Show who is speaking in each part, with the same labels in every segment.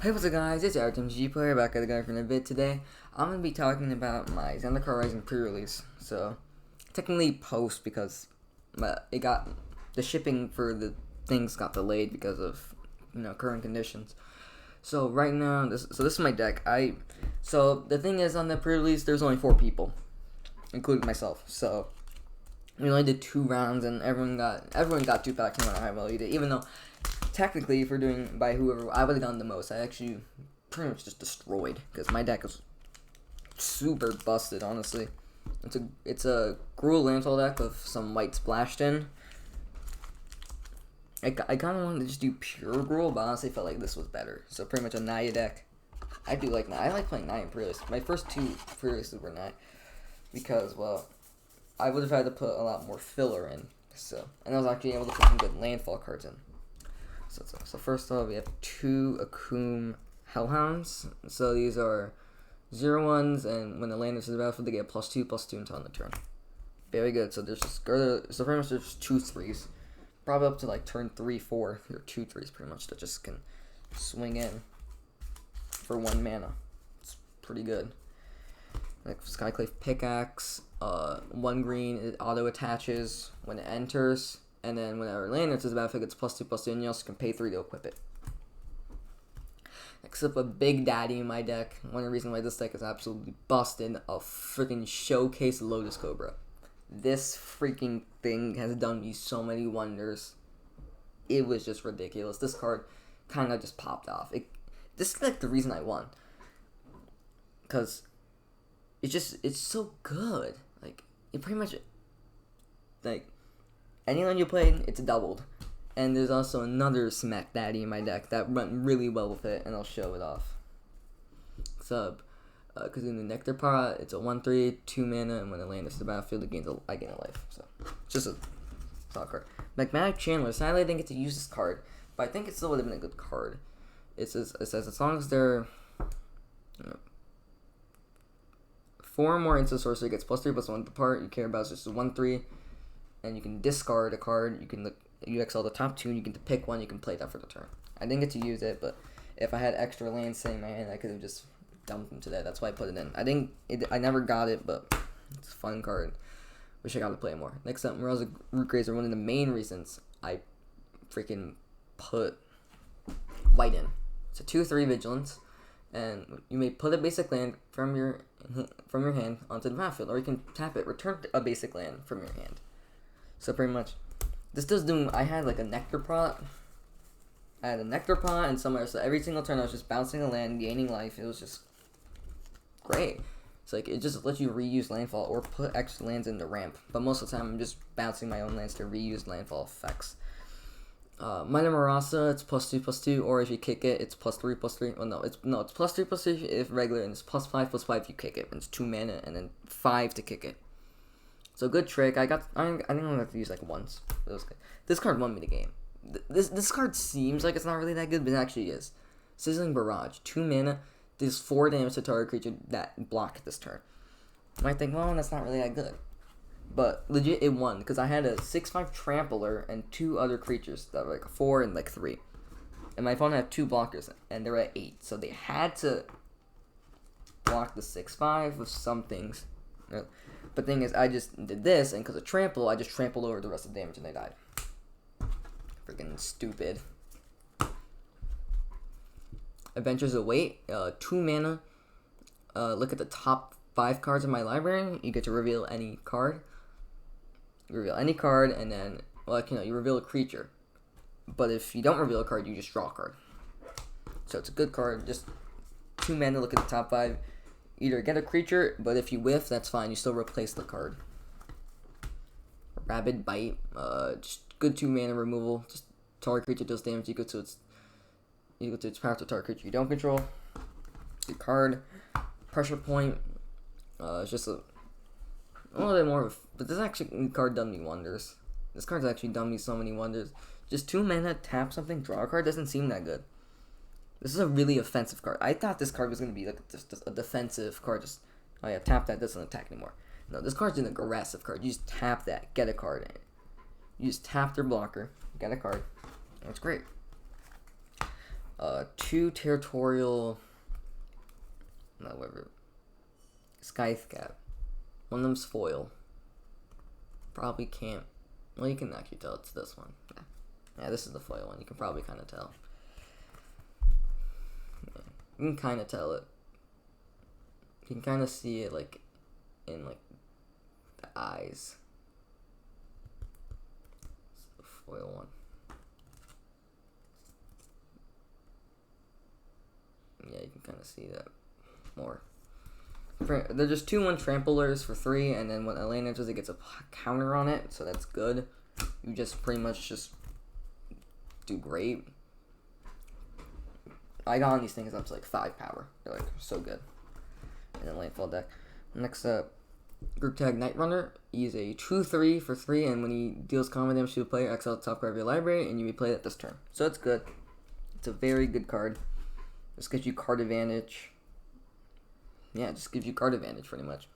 Speaker 1: Hey, what's up guys, it's RTMG Player back at the guy from a bit today. I'm going to be talking about my Zendikar Rising pre-release. So, technically post because the shipping for the things got delayed because of, current conditions. So right now, this is my deck. So the thing is on the pre-release, there's only 4 people, including myself. So, we only did 2 rounds and everyone got 2 packs and I really did, even though technically, if we're doing by whoever, I would have done the most. I actually pretty much just destroyed because my deck is super busted. Honestly, it's a Gruul Landfall deck with some white splashed in. I kind of wanted to just do pure Gruul, but honestly, felt like this was better. So pretty much a Naya deck. I do like Naya. I like playing Naya in pre-release. My first 2 pre-releases were Naya because, well, I would have had to put a lot more filler in. So, and I was actually able to put some good landfall cards in. So first off, we have 2 Akum Hellhounds. So these are 0/1s, and when the land is in the battlefield, they get +2/+2 until end of turn. Very good. So there's so pretty much there's 2 3s, probably up to like turn 3, 4. There are 2 3s pretty much that just can swing in for 1 mana. It's pretty good. Like Skyclave Pickaxe, 1 green, it auto attaches when it enters. And then whenever land enters the battlefield, it gets +2/+2, and you also can pay 3 to equip it. Next up, a Big Daddy in my deck. One of the reasons why this deck is absolutely busted, a freaking Showcase Lotus Cobra. This freaking thing has done me so many wonders. It was just ridiculous. This card kind of just popped off. This is like the reason I won. Because it's so good. Like, it pretty much, like, anyone you play, it's doubled. And there's also another Smack Daddy in my deck that went really well with it, and I'll show it off. Because in the Nectar Pot, it's a 1/3, 2 mana, and when it lands to the battlefield, I gain a life. So, it's just a solid card. Magmatic Chandler, sadly I didn't get to use this card, but I think it still would have been a good card. It says as long as they're 4 or more instant sorcery, gets +3/+1. The part you care about is just a 1/3. And you can discard a card. You exile the top 2, and you get to pick one. You can play that for the turn. I didn't get to use it, but if I had extra land sitting in my hand, I could have just dumped them today. That's why I put it in. I never got it, but it's a fun card. Wish I got to play more. Next up, Morel's Rootgrazer. One of the main reasons I freaking put white in. It's a 2/3 vigilance, and you may put a basic land from your hand onto the battlefield, or you can tap it, return a basic land from your hand. So pretty much, this does do. I had like a Nectar Pot. I had a Nectar Pot and somewhere. So every single turn I was just bouncing a land, gaining life. It was just great. It's like it just lets you reuse landfall or put extra lands in the ramp. But most of the time I'm just bouncing my own lands to reuse landfall effects. Minor Marasa, it's +2/+2, or if you kick it, it's +3/+3. Well, it's +3/+3 if regular, and it's +5/+5 if you kick it. And it's 2 mana and then 5 to kick it. So good trick. I think I'm gonna have to use like once. It was good. This card won me the game. This card seems like it's not really that good, but it actually is. Sizzling Barrage, 2 mana, does 4 damage to target creature that block this turn. You might think, well, that's not really that good, but legit it won because I had a 6/5 Trampler and 2 other creatures that were like 4 and like 3, and my opponent had 2 blockers and they're at 8, so they had to block the 6/5 with some things. But the thing is, I just did this, and because of Trample, I just trampled over the rest of the damage, and they died. Freaking stupid. Adventures Await, 2 mana. Look at the top 5 cards in my library. You get to reveal any card. You reveal any card, and then, you reveal a creature. But if you don't reveal a card, you just draw a card. So it's a good card. Just 2 mana, look at the top 5. Either get a creature, but if you whiff, that's fine. You still replace the card. Rabid Bite, just good 2 mana removal. Just target creature does damage equal to its power to target creature you don't control. Good card. Pressure Point, it's just a little bit more, but this actually card done me wonders. This card's actually done me so many wonders. Just 2 mana, tap something, draw a card doesn't seem that good. This is a really offensive card. I thought this card was going to be like just a defensive card. Just, tap that, doesn't attack anymore. No, this card's an aggressive card. You just tap that, get a card. You just tap their blocker, get a card. That's great. 2 territorial, whatever, Skythcap. One of them's foil. Probably can't. Well, you can actually tell it's this one. Yeah, this is the foil one. You can probably kind of tell. Yeah, you can kind of tell it. You can kind of see it like in like the eyes. It's the foil one. Yeah, you can kind of see that more. They're just 2/1 tramplers for 3, and then when a lane enters, it gets a counter on it, so that's good. You just pretty much just do great. I got on these things up to like 5 power. They're like so good. And then landfall deck. Next up, group tag Night Runner. He's a 2/3 for 3, and when he deals combat damage to a player, exile the top card of your library, and you replay it this turn. So it's good. It's a very good card. This gives you card advantage. Yeah, it just gives you card advantage pretty much.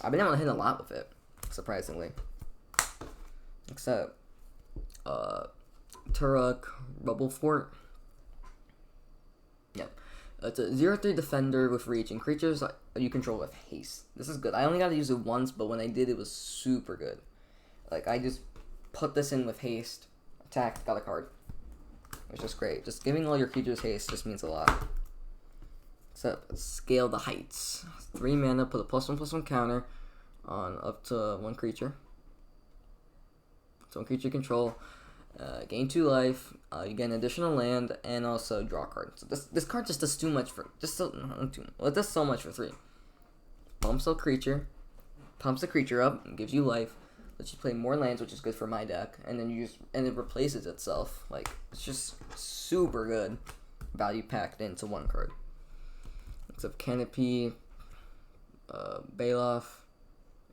Speaker 1: I've been able to hit a lot with it, surprisingly. Next up, Turok Rubble Fort. Yep. It's a 0/3 defender with reach, and creatures you control with haste. This is good. I only got to use it once, but when I did, it was super good. Like, I just put this in with haste, attacked, got a card. It's just great. Just giving all your creatures haste just means a lot. So, Scale the Heights. 3 mana, put a +1/+1 counter on up to 1 creature. So 1 creature control. Gain 2 life. You get an additional land, and also draw a card. So this card just does too much for it does so much for 3. Pumps the creature up, and gives you life. Lets you play more lands, which is good for my deck, and then it replaces itself. Like, it's just super good. Value packed into 1 card. Except Canopy, Bailoff.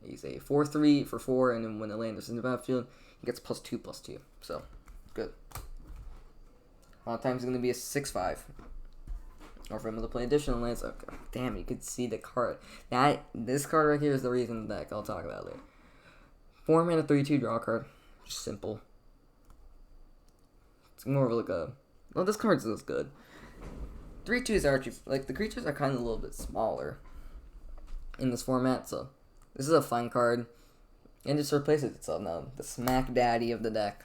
Speaker 1: He's a 4/3 for 4, and then when the land is in the battlefield, he gets +2/+2. So, good. A lot of times it's going to be a 6/5. Or for him to play additional lands. Okay. Damn, you could see the card. This card right here is the reason the deck. I'll talk about it later. 4 mana, 3/2, draw a card. Just simple. It's more of like a... Well, this card's just good. 3/2s are actually... Like, the creatures are kind of a little bit smaller in this format, so... This is a fun card. And it just replaces itself now. The smack daddy of the deck.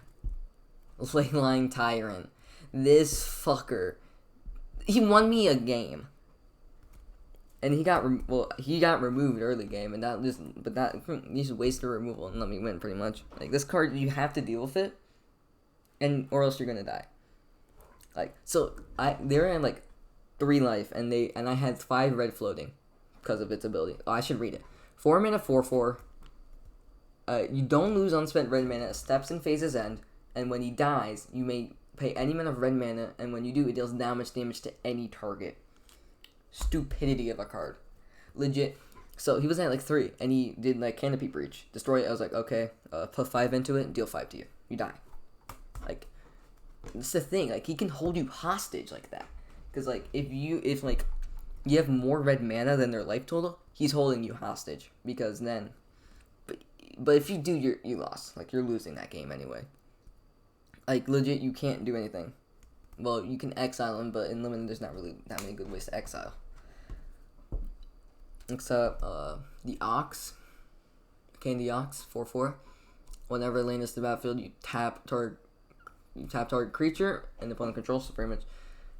Speaker 1: Leyline Tyrant. This fucker. He won me a game. And he got removed early game, and he just wasted removal and let me win pretty much. Like, this card, you have to deal with it, or else you're gonna die. Like, so they're at like 3 life, and I had 5 red floating because of its ability. Oh, I should read it. 4 mana, 4/4. You don't lose unspent red mana. It steps in phase's end, and when he dies, you may pay any amount of red mana, and when you do, it deals damage to any target. Stupidity of a card. Legit. So he was at like 3, and he did like Canopy Breach. Destroy it. I was like, okay, put 5 into it, deal 5 to you. You die. Like, that's the thing. Like, he can hold you hostage like that. Because, like, if you have more red mana than their life total, he's holding you hostage. Because then... But if you do, you lost. Like, you're losing that game anyway. Like, legit, you can't do anything. Well, you can exile him, but in Limited, there's not really that many good ways to exile. Next up, the Ox. Candy Ox, 4/4. Whenever lane is to the battlefield, you tap target creature, and the opponent controls. So pretty much,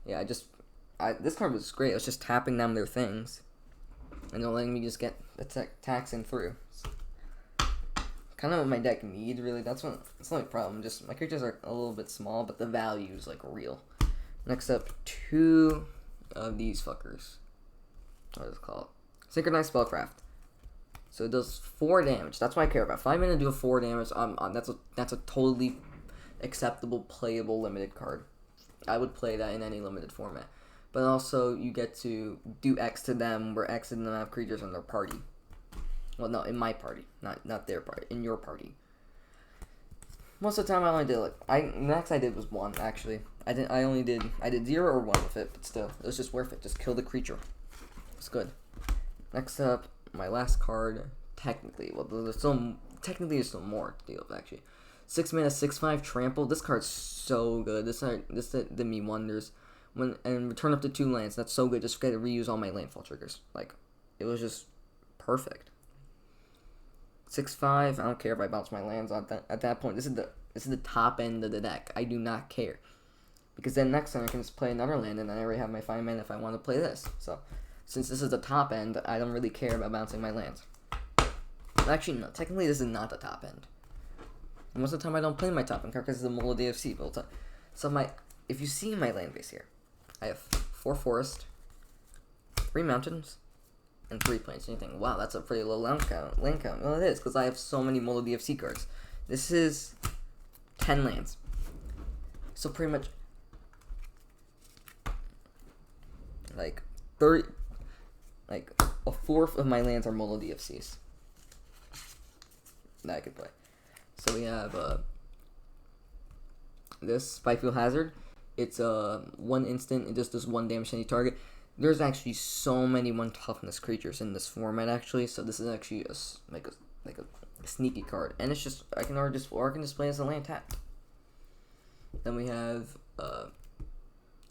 Speaker 1: yeah. This card was great. I was just tapping down their things, and then letting me just get attacks in through. Kind of what my deck needs, really. That's the only problem. Just my creatures are a little bit small, but the value is like real. Next up, 2 of these fuckers. What is it called? Synchronized Spellcraft. So it does 4 damage. That's what I care about. 5 mana do 4 damage. That's a totally acceptable, playable limited card. I would play that in any limited format. But also, you get to do X to them, where X and them have creatures in their party. Well, no, in my party, not their party, in your party. Most of the time, I only did max I did was 1 actually. I did 0 or 1 with it, but still, it was just worth it. Just kill the creature. It's good. Next up, my last card. Technically, there's still more to deal with actually. 6 mana, 6/5 trample. This card's so good. This did me wonders. and return up to 2 lands. That's so good. Just get to reuse all my landfall triggers. Like, it was just perfect. 6/5. I don't care if I bounce my lands on that. At that point, this is the top end of the deck. I do not care, because then next time I can just play another land, and then I already have my 5 mana if I want to play this. So, since this is the top end, I don't really care about bouncing my lands. Actually, no. Technically, this is not the top end. And most of the time, I don't play my top end card because it's the Mola DFC built up. So if you see my land base here, I have 4 forest, 3 mountains, and 3 plains. And you think, wow, that's a pretty low land count. Well, it is, because I have so many Mola DFC cards. This is 10 lands. So pretty much, like, a fourth of my lands are Mola DFCs that I could play. So we have this Spikefield Hazard. It's 1 instant. It just does 1 damage to any target. There's actually so many 1 toughness creatures in this format, actually. So this is actually a sneaky card, and it's just I can display as a land tapped. Then we have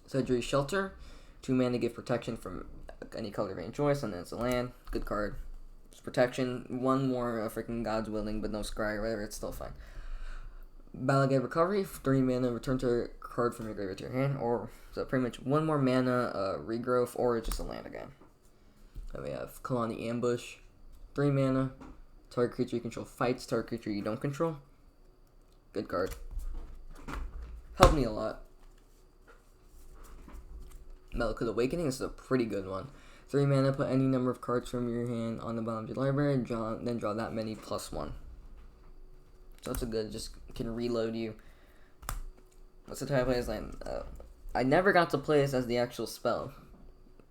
Speaker 1: Surgery Shelter, 2 mana, give protection from any color of your choice, and then it's a land. Good card. It's protection. 1 more freaking God's Willing, but no Scry or whatever. It's still fine. Balagate Recovery, 3 mana, return to a card from your graveyard to your hand, or so pretty much 1 more mana, regrowth, or it's just a land again. Then we have Kalani Ambush, 3 mana, target creature you control fights target creature you don't control. Good card. Helped me a lot. Melancholy Awakening, this is a pretty good one. 3 mana, put any number of cards from your hand on the bottom of your library, and then draw that many +1. So it's a good, just can reload you. What's the type I play as land? I never got to play this as the actual spell.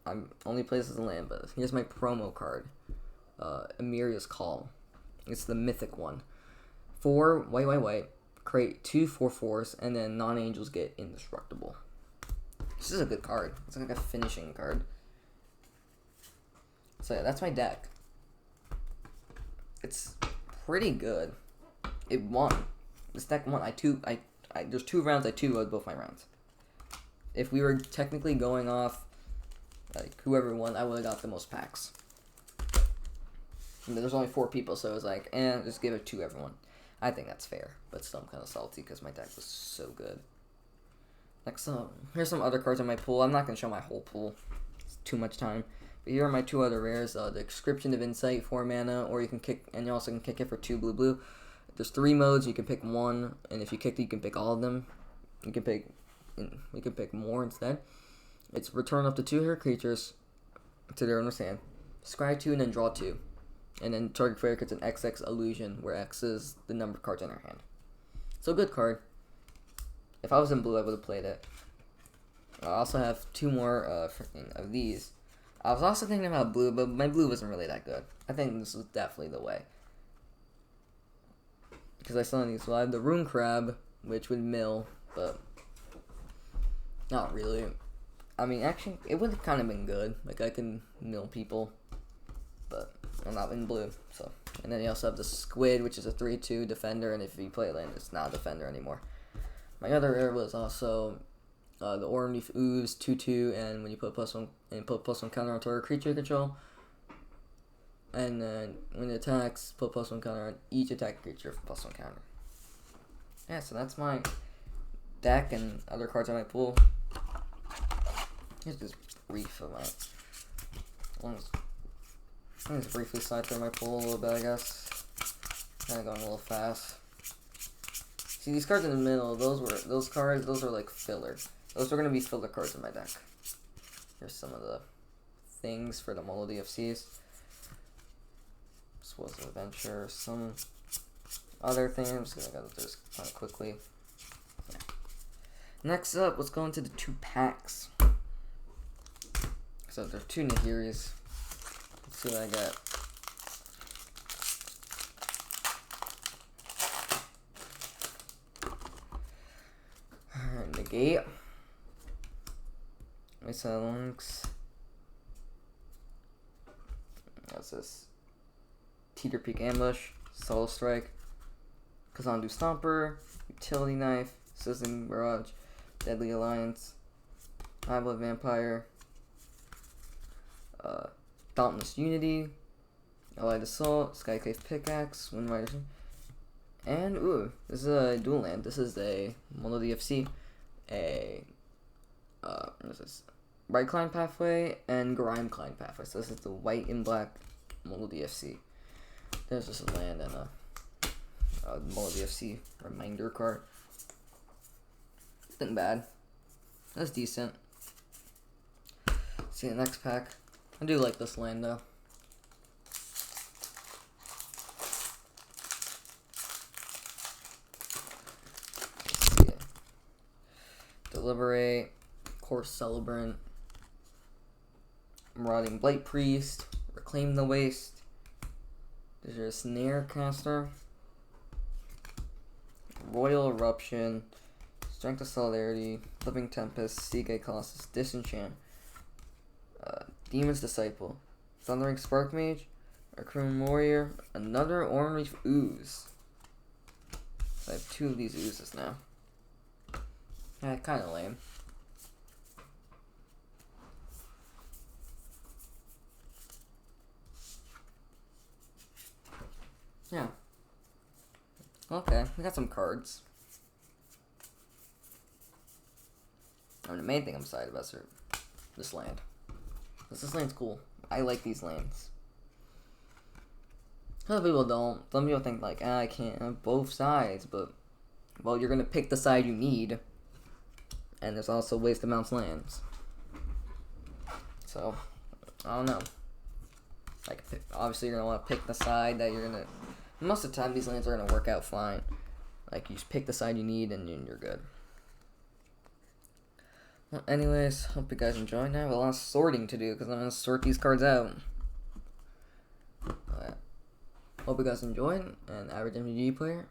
Speaker 1: I only play this as a land, but here's my promo card. Emiria's Call. It's the mythic one. 4 white. Create 2 4/4s, and then non-angels get indestructible. This is a good card. It's like a finishing card. So yeah, that's my deck. It's pretty good. It won. This deck won. There's 2 rounds. I 2-0'd both my rounds. If we were technically going off, like, whoever won, I would have got the most packs. And there's only 4 people, so it was like, just give it to everyone. I think that's fair, but still I'm kind of salty because my deck was so good. Next up, here's some other cards in my pool. I'm not going to show my whole pool. It's too much time. But here are my 2 other rares. The Description of Insight, 4 mana, or you can kick, and you also can kick it for 2 blue. There's 3 modes. You can pick 1, and if you kick it, you can pick all of them. You can pick more instead. It's return up to 2 hero creatures to their owner's hand. Scry 2 and then draw 2. And then target player gets an XX illusion, where X is the number of cards in their hand. So good card. If I was in blue, I would have played it. I also have 2 more of these. I was also thinking about blue, but my blue wasn't really that good. I think this was definitely the way. Because I still need these. Well, I have the Rune Crab, which would mill, but not really. I mean, actually, it would have kind of been good. Like, I can mill people, but I'm not in blue. So, and then you also have the Squid, which is a 3/2 defender, and if you play land, it's not a defender anymore. My other rare was also the Oranleaf Ooze, 2/2, and when you put +1 counter on target creature you control. And then when it attacks, put +1 counter on each attack creature for +1 counter. Yeah, so that's my deck and other cards on my pool. Here's this brief of my. Let me just briefly slide through my pool a little bit, I guess. Kind of going a little fast. See, these cards in the middle, those cards are like filler. Those are going to be filler cards in my deck. Here's some of the things for the Mola DFCs. This was an adventure. Some other things. I'm just going to go through this kind of quickly. Yeah. Next up, let's go into the 2 packs. So there are 2 Nahiris. Let's see what I got. Negate. Mesa Lynx. What's this? Teeter Peak Ambush. Soul Strike. Kazandu Stomper. Utility Knife. Sizzling Barrage. Deadly Alliance. High Blood Vampire, Dauntless Unity, Allied Assault, Skyclave Pickaxe, Windrider, and this is a dual land. This is a Mono DFC, what is this? Bright Climb Pathway and Grime Climb Pathway. So this is the white and black Mono DFC. There's just a land and a Mono DFC reminder card. Nothing bad. That's decent. See the next pack. I do like this land though. Let's see. Deliberate, Course Celebrant, Marauding Blight Priest, Reclaim the Waste. There's your Snare Caster, Royal Eruption, Strength of Solidarity, Living Tempest, Seagate Colossus, Disenchant, Demon's Disciple, Thundering Spark Mage, Raccoon Warrior, another Orange Ooze. So I have 2 of these oozes now. Yeah, kind of lame. Yeah. Okay, we got some cards. The main thing I'm excited about is this land. This land's cool. I like these lands. Other people don't. Some people think like, I can't have both sides, but well, you're gonna pick the side you need, and there's also ways to bounce lands. So, I don't know. Like, obviously you're gonna want to pick the side that you're gonna. Most of the time, these lands are gonna work out fine. Like, you just pick the side you need, and you're good. Well, anyways, hope you guys enjoyed. Now I have a lot of sorting to do because I'm gonna sort these cards out. Hope you guys enjoyed, and average MTG player